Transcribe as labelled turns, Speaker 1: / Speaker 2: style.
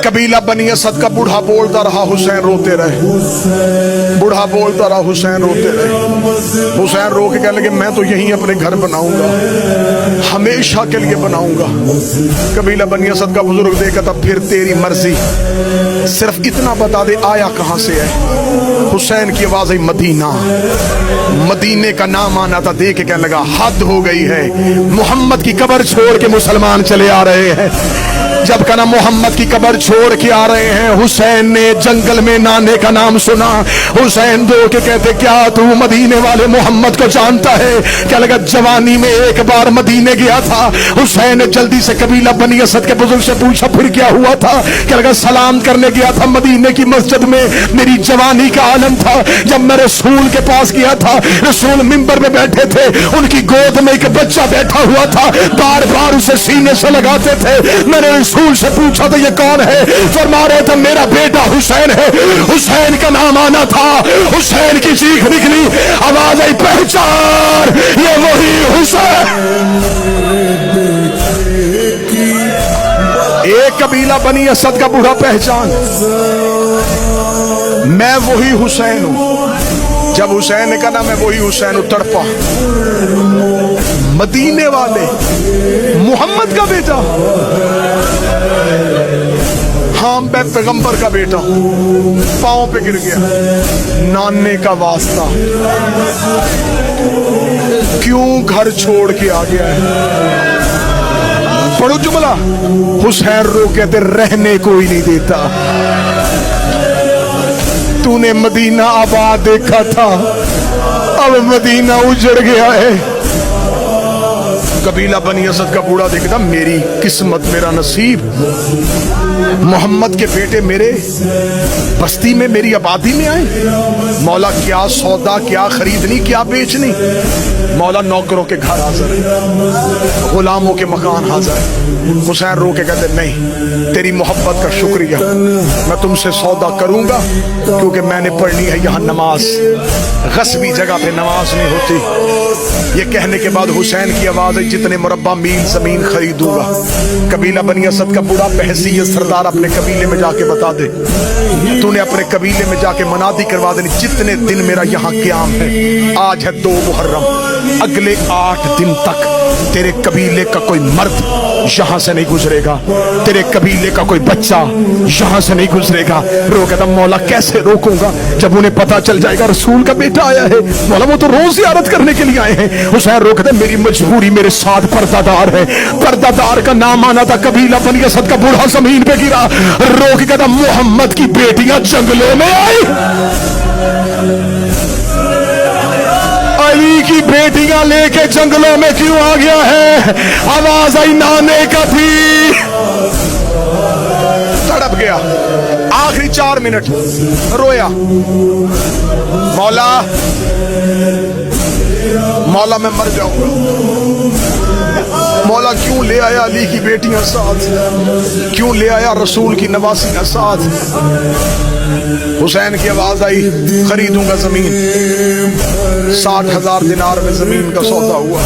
Speaker 1: कबीला बनी असद का बूढ़ा बोलता रहा, हुसैन रोते रहे। बूढ़ा बोलता रहा, हुसैन रोते रहे। हुसैन रो के कहने लगे मैं तो यहीं अपने घर बनाऊंगा, हमेशा के लिए बनाऊंगा। कबीला बनी असद का बुजुर्ग देखा था, फिर तेरी मर्जी, सिर्फ इतना बता दे आया कहां से है। हुसैन की आवाज आई मदीना। मदीने का नाम आना था, देख के कहने लगा हद हो गई है, मोहम्मद की कब्र छोड़ के मुसलमान चले आ रहे हैं। जब कहा मोहम्मद की कब्र छोड़ के आ रहे हैं, हुसैन ने जंगल में नाने का नाम सुना। हुसैन दो के कहते क्या तू मदीने वाले मोहम्मद को जानता है? क्या लगा जवानी में एक बार मदीने गया था। हुसैन ने जल्दी से कबीला बनी असद के बुजुर्ग से पूछा फिर क्या हुआ था? क्या लगा सलाम करने गया था मदीने की मस्जिद में, मेरी जवानी का आलम था। जब मैं रसूल के पास गया था, रसूल मिंबर में बैठे थे, उनकी गोद में एक बच्चा बैठा हुआ था, बार बार उसे सीने से लगाते थे। मैंने रसूल से पूछा तो ये कौन है? फरमा रहे थे मेरा बेटा हुसैन है। हुसैन का नाम आना था, हुसैन की चीख निकली, आवाज आई पहचान, ये वही हुसैन। एक कबीला बनी असद का बूढ़ा पहचान, मैं वही हुसैन हूं। जब हुसैन ने कहा मैं वही हुसैन हूं, तड़पा। मदीने वाले मोहम्मद का बेटा, हाँ मैं पैगंबर का बेटा हूं। पांव पे गिर गया, नाने का वास्ता, क्यों घर छोड़ के आ गया है? पढ़ो जुमला, हुसैन रो कहते रहने कोई नहीं देता। तूने मदीना आबाद देखा था, अब मदीना उजड़ गया है। कबीला बनी असद का बूढ़ा देखता मेरी किस्मत, मेरा नसीब, मोहम्मद के बेटे मेरे बस्ती में, मेरी आबादी में आए। मौला क्या सौदा, क्या खरीदनी, क्या बेचनी। मौला नौकरों के घर हाजिर है, गुलामों के मकान हाजिर है। हुसैन रो के कहते नहीं, तेरी मोहब्बत का शुक्रिया, मैं तुमसे सौदा करूंगा, क्योंकि मैंने पढ़नी है यहाँ नमाज, गस्बी जगह पे नमाज नहीं होती। ये कहने के बाद हुसैन की आवाज है जितने मुरब्बा मील जमीन खरीदूंगा। कबीला बनी असद का बूढ़ा बहसीयत सरदार अपने कबीले में जाके बता दे, तूने अपने कबीले में जाके मनादी करवा देनी, जितने दिन मेरा यहाँ क़याम है, आज है 2 मुहर्रम, अगले 8 दिन तक तेरे कबीले का कोई मर्द यहाँ से नहीं गुजरेगा, तेरे कबीले का कोई बच्चा यहाँ से नहीं गुजरेगा। रो कहता मौला कैसे रोकूंगा, जब उन्हें पता चल जाएगा रसूल का बेटा आया है। मौला वो तो रोज ज़ियारत करने के लिए आए हैं। हुसैन रो कहता मेरी मजबूरी, मेरे साथ पर्दादार है। पर्दादार का नाम आना था, कबीला बनी असद का बूढ़ा जमीन पे गिरा, रो के कहता मोहम्मद की बेटियां जंगलों में आई, अली की बेटियां लेके जंगलों में क्यों आ गया है? आवाज आई नाने का थी, तड़प गया। आखिरी 4 मिनट रोया, मौला मौला मैं मर जाऊंगा। मौला क्यों ले आया अली की बेटियां साथ, क्यों ले आया रसूल की नवासियां साथ? हुसैन की आवाज आई खरीदूंगा जमीन। 60,000 दिनार में जमीन का सौदा हुआ।